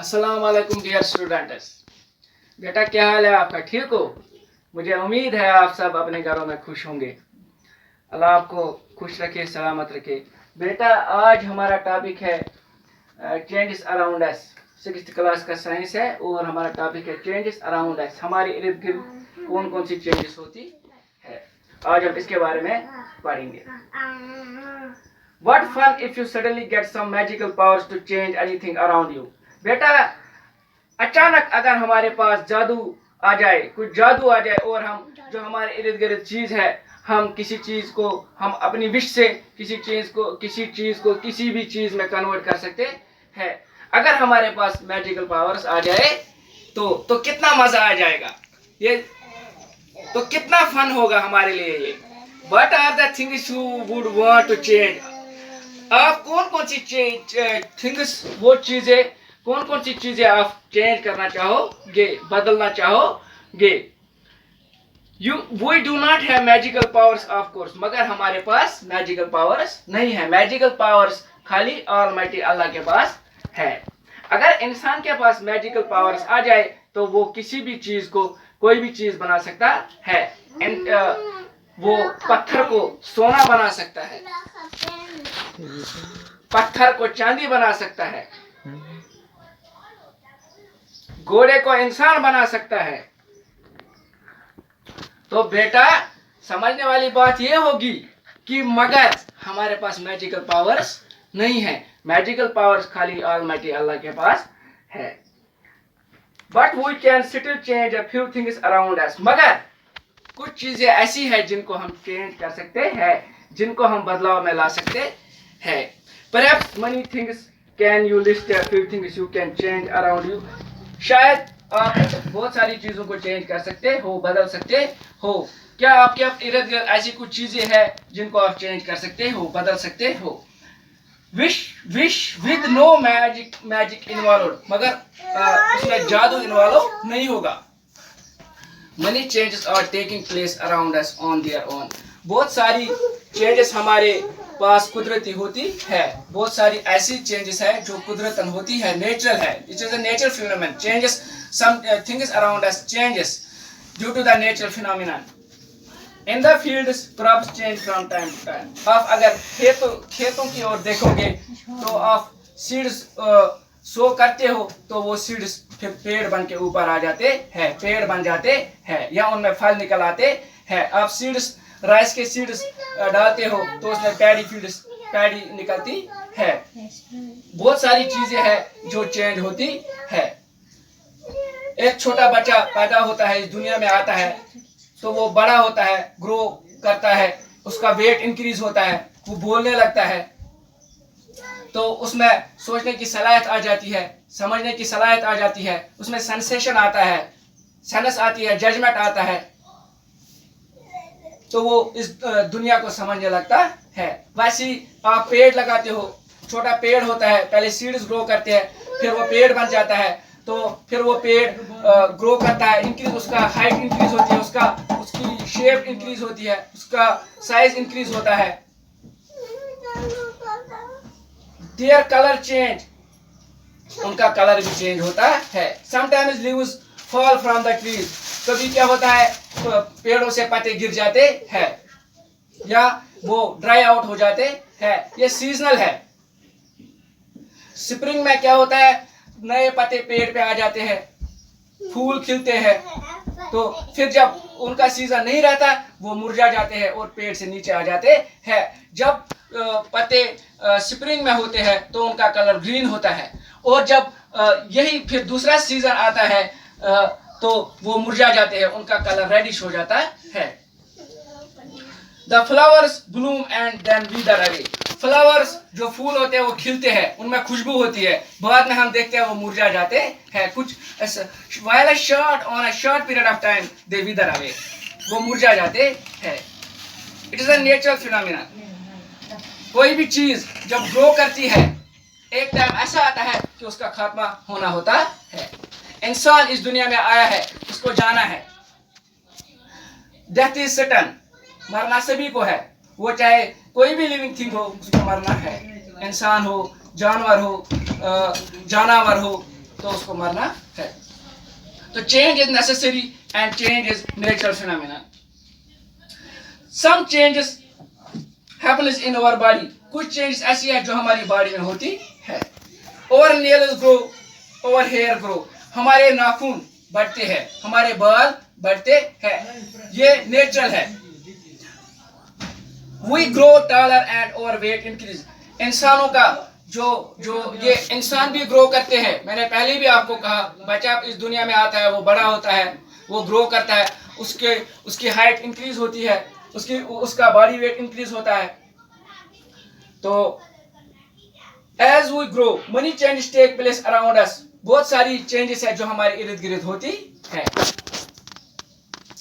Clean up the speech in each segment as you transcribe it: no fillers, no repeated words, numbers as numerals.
अस्सलाम वालेकुम dear students. बेटा क्या हाल है आपका, ठीक हो? मुझे उम्मीद है आप सब अपने घरों में खुश होंगे। अल्लाह आपको खुश रखे, सलामत रखे। बेटा आज हमारा टॉपिक है changes around us. 6th class का साइंस है और हमारा टॉपिक है चेंजेस अराउंड अस। हमारे इर्द गिर्द कौन कौन सी चेंजेस होती है, आज हम इसके बारे में पढ़ेंगे। What fun if you suddenly get some magical powers to change anything around you। बेटा अचानक अगर हमारे पास जादू आ जाए, कुछ जादू आ जाए और हम जो हमारे इर्द गिर्द चीज है, हम किसी चीज को हम अपनी विश से किसी चीज को किसी भी चीज में कन्वर्ट कर सकते हैं। अगर हमारे पास मैजिकल पावर्स आ जाए तो कितना मजा आ जाएगा, ये तो कितना फन होगा हमारे लिए ये। What are the things you would want to change? आप कौन सी थिंग्स, वो चीजें कौन सी चीजें आप चेंज करना चाहोगे, बदलना चाहोगे। We do not have magical powers of course, मगर हमारे पास मैजिकल पावर्स नहीं है। मैजिकल पावर्स खाली ऑलमाइटी अल्लाह के पास है। अगर इंसान के पास मैजिकल पावर्स आ जाए तो वो किसी भी चीज को, कोई भी चीज बना सकता है। वो पत्थर को सोना बना सकता है, पत्थर को चांदी बना सकता है, घोड़े को इंसान बना सकता है। तो बेटा समझने वाली बात यह होगी कि मगर हमारे पास मैजिकल पावर्स नहीं है। मैजिकल पावर्स खाली ऑलमाइटी अल्लाह के पास है। But we can still change a few things around us, मगर कुछ चीजें ऐसी है जिनको हम चेंज कर सकते हैं, जिनको हम बदलाव में ला सकते हैं। Perhaps many things can you list a few things you can change around you। शायद आप बहुत सारी चीजों को चेंज कर सकते हो, बदल सकते हो। क्या आपके इर्द गिर्द ऐसी कुछ चीजें हैं जिनको आप चेंज कर सकते हो, बदल सकते हो। Wish with no magic involve, मगर उसमें जादू इन्वॉल्व नहीं होगा। Many changes are taking place around us on their own। बहुत सारी चेंजेस हमारे पास कुदरती होती है। बहुत सारी ऐसी चेंजेस है जो कुदरतन होती है, नेचुरल है। It is a natural phenomenon. Changes, some things around us changes due to the natural phenomenon. In the fields crops change from time to time. आप अगर खेतों की ओर देखोगे तो आप सीड्स सो करते हो तो वो सीड्स फिर पेड़ बन के ऊपर आ जाते हैं, पेड़ बन जाते हैं या उनमें फल निकल आते हैं। आप सीड्स, राइस के सीड्स डालते हो तो उसमें पैडी निकलती है। बहुत सारी चीजें हैं जो चेंज होती है। एक छोटा बच्चा पैदा होता है, इस दुनिया में आता है तो वो बड़ा होता है, ग्रो करता है, उसका वेट इंक्रीज होता है, वो बोलने लगता है, तो उसमें सोचने की सलाहियत आ जाती है, समझने की सलाहियत आ जाती है, उसमें सेंसेशन आता है, सेंस आती है, जजमेंट आता है, तो वो इस दुनिया को समझने लगता है। वैसे ही आप पेड़ लगाते हो, छोटा पेड़ होता है, पहले सीड्स ग्रो करते हैं, फिर वो पेड़ बन जाता है, तो फिर वो पेड़ ग्रो करता है, इंक्रीज, उसका हाइट इंक्रीज होती है, उसकी शेप इंक्रीज होती है, उसका साइज इंक्रीज होता है। Their color change, उनका कलर भी चेंज होता है। Sometimes leaves fall from the trees, कभी क्या होता है तो पेड़ों से पत्ते गिर जाते हैं या वो ड्राई आउट हो जाते हैं, ये सीजनल है। स्प्रिंग में क्या होता है, नए पत्ते पेड़ पे आ जाते हैं, फूल खिलते हैं, तो फिर जब उनका सीजन नहीं रहता वो मुरझा जाते हैं और पेड़ से नीचे आ जाते हैं। जब पत्ते स्प्रिंग में होते हैं तो उनका कलर ग्रीन होता है, और जब यही फिर दूसरा सीजन आता है तो वो मुरझा जाते हैं, उनका कलर रेडिश हो जाता है। The flowers bloom and then wither away. Flowers, जो फूल होते हैं वो खिलते हैं, उनमें खुशबू होती है, बाद में हम देखते हैं वो मुरझा जाते हैं। कुछ while a short period of time they wither away, वो मुरझा जाते हैं। It is a natural phenomena. कोई भी चीज जब ग्रो करती है, एक टाइम ऐसा आता है कि उसका खात्मा होना होता है। इंसान इस दुनिया में आया है, उसको जाना है। डेथ इज सर्टेन, मरना सभी को है, वो चाहे कोई भी लिविंग थिंग हो उसको मरना है। इंसान हो, जानवर हो, जानवर हो, तो उसको मरना है। तो change is necessary and change is natural phenomena. Some changes happens in our body, कुछ चेंजेस ऐसी है जो हमारी बॉडी में होती है। Our nails grow, our hair grow, हमारे नाखून बढ़ते हैं, हमारे बाल बढ़ते हैं, ये नेचुरल है। We grow taller and our weight increase, इंसानों का जो ये इंसान भी ग्रो करते हैं। मैंने पहले भी आपको कहा, बच्चा इस दुनिया में आता है, वो बड़ा होता है, वो ग्रो करता है, उसकी हाइट इंक्रीज होती है, उसका बॉडी वेट इंक्रीज होता है। तो as we grow many changes take place around us, बहुत सारी चेंजेस है जो हमारे इर्द गिर्द होती है।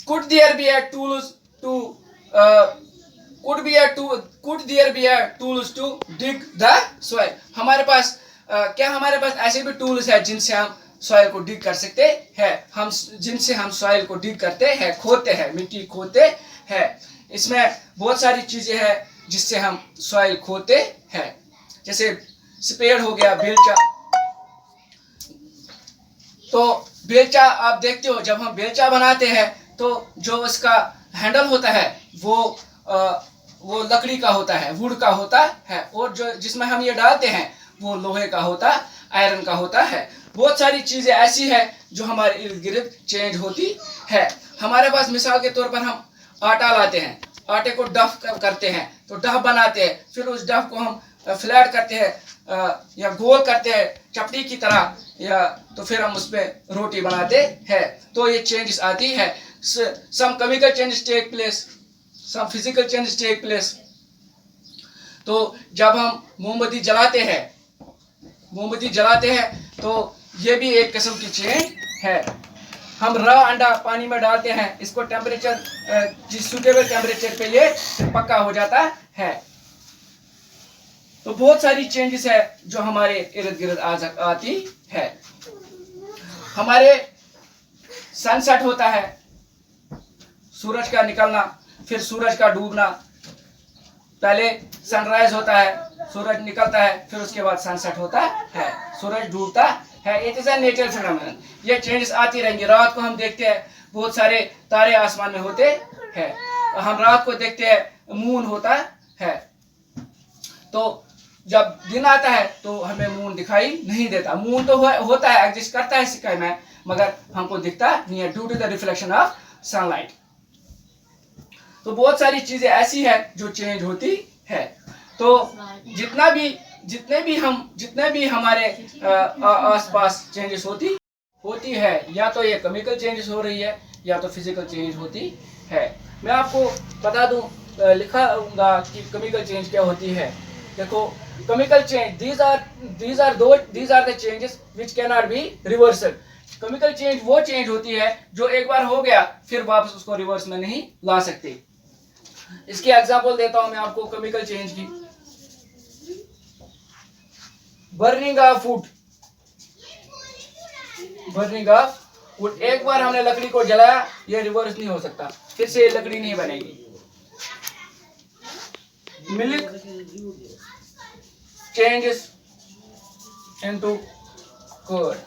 Could there be a tools to could there be a tools to dig the soil, हमारे पास क्या हमारे पास ऐसे भी टूल्स है जिनसे हम सॉइल को डिग कर सकते हैं, जिनसे हम सॉइल को डिग करते हैं, खोदते हैं, मिट्टी खोदते हैं। इसमें बहुत सारी चीजें हैं जिससे हम सॉइल खोदते हैं, जैसे स्पेड हो गया, बेलचा। तो बेलचा आप देखते हो, जब हम बेलचा बनाते हैं तो जो उसका हैंडल होता है वो लकड़ी का होता है, वुड का होता है, और जो जिसमें हम ये डालते हैं वो लोहे का होता, आयरन का होता है। बहुत सारी चीजें ऐसी है जो हमारे इर्द गिर्द चेंज होती है। हमारे पास मिसाल के तौर पर हम आटा लाते हैं, आटे को डफ करते हैं, तो डफ बनाते हैं, फिर उस डफ को हम फ्लैट करते हैं या गोल करते हैं चपटी की तरह, या तो फिर हम उसमें रोटी बनाते हैं। तो ये चेंजेस आती है। Some chemical changes take place, some physical changes take place. तो जब हम मोमबत्ती जलाते हैं तो ये भी एक किस्म की चेंज है। हम रॉ अंडा पानी में डालते हैं, इसको टेम्परेचर जिस सूटेबल टेम्परेचर पे ये पक्का हो जाता है। तो बहुत सारी चेंजेस है जो हमारे इर्द गिर्द आती है। हमारे सनसेट होता है, सूरज का निकलना, फिर सूरज का डूबना। पहले सनराइज होता है, सूरज निकलता है, फिर उसके बाद सनसेट होता है, सूरज डूबता है। It is a natural phenomenon, ये चेंजेस आती रहेंगी। रात को हम देखते हैं बहुत सारे तारे आसमान में होते हैं, हम रात को देखते हैं मून होता है। तो जब दिन आता है तो हमें मून दिखाई नहीं देता। मून तो होता है, एग्जिस्ट करता है स्काई में, मगर हमको दिखता नहीं है due to the reflection of sunlight. तो बहुत सारी चीजें ऐसी है जो चेंज होती है। तो जितने भी हमारे आसपास चेंजेस होती है, या तो ये केमिकल चेंजेस हो रही है या तो फिजिकल चेंज होती है। मैं आपको बता दूं, लिखाऊंगा कि केमिकल चेंज क्या होती है। देखो, chemical change, these are the changes which cannot be reversed। Chemical change वो चेंज होती है जो एक बार हो गया फिर वापस उसको रिवर्स में नहीं ला सकते। इसकी एग्जांपल देता हूं मैं आपको केमिकल चेंज की। बर्निंग ऑफ फूड, एक बार हमने लकड़ी को जलाया, ये रिवर्स नहीं हो सकता, फिर से ये लकड़ी नहीं बनेगी। मिल्क changes into curd,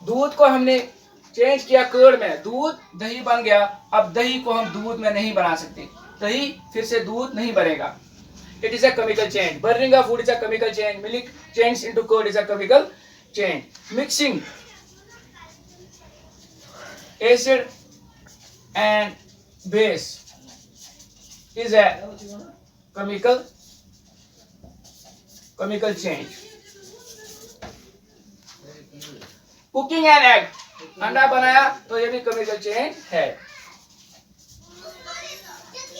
दूध को हमने चेंज किया कर्ड में, दूध दही बन गया। अब दही को हम दूध में नहीं बना सकते, दही फिर से दूध नहीं बनेगा। It is a chemical change. Burning of food is a chemical change. Milk change into curd is a chemical change. Mixing acid and base is a chemical change. Cooking and egg, अंडा बनाया तो ये भी chemical change है।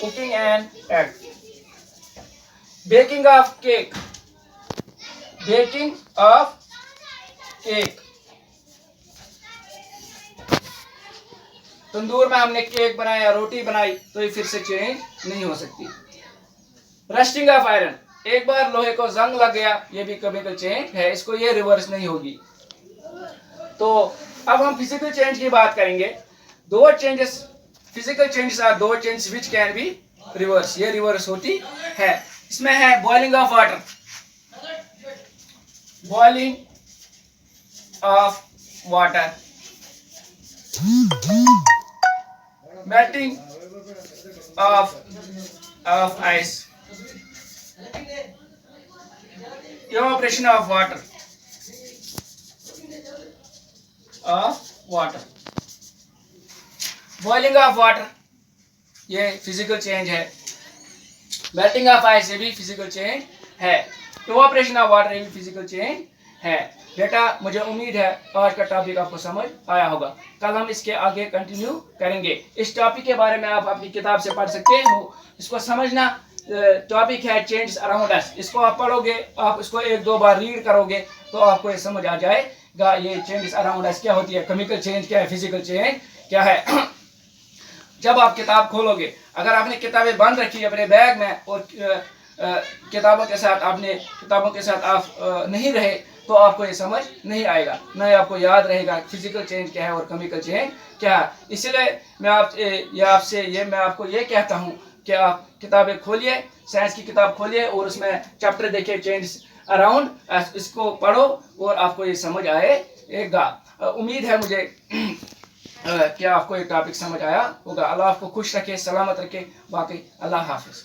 Cooking and egg. Baking of cake, तंदूर में हमने cake बनाया, रोटी बनाई, तो ये फिर से चेंज नहीं हो सकती। रस्टिंग ऑफ आयरन, एक बार लोहे को जंग लग गया, ये भी केमिकल चेंज है, इसको ये रिवर्स नहीं होगी। तो अब हम फिजिकल चेंज की बात करेंगे। दो चेंजेस, फिजिकल चेंजेस आर दो changes which can be reverse, ये रिवर्स होती है। इसमें है boiling of water, boiling of water, melting of ice, evaporation of water, boiling of water, ये फिजिकल चेंज है। मेल्टिंग ऑफ आइस ये भी फिजिकल चेंज है। इवापोरेशन ऑफ वाटर ये भी फिजिकल चेंज है। बेटा मुझे उम्मीद है आज का टॉपिक आपको समझ आया होगा। कल हम इसके आगे कंटिन्यू करेंगे। इस टॉपिक के बारे में आप अपनी किताब से पढ़ सकते हो। इसको समझना, टॉपिक है चेंज अराउंड अस। इसको आप पढ़ोगे, आप इसको एक दो बार रीड करोगे तो आपको ये समझ आ जाएगा ये चेंज अराउंड अस क्या होती है, केमिकल चेंज क्या है, फिजिकल चेंज क्या है। जब आप किताब खोलोगे, अगर आपने किताबें बंद रखी अपने बैग में और किताबों के साथ आप नहीं रहे तो आपको ये समझ नहीं आएगा, न आपको याद रहेगा फिजिकल चेंज क्या है और केमिकल चेंज क्या है। इसलिए मैं आपको ये कहता हूँ कि आप किताबें खोलिए, साइंस की किताब खोलिए और उसमें चैप्टर देखिए चेंज अराउंड, इसको पढ़ो और आपको ये समझ आएगा। उम्मीद है मुझे क्या आपको ये टॉपिक समझ आया होगा। अल्लाह आपको खुश रखे, सलामत रखे। बाकी अल्लाह हाफिज।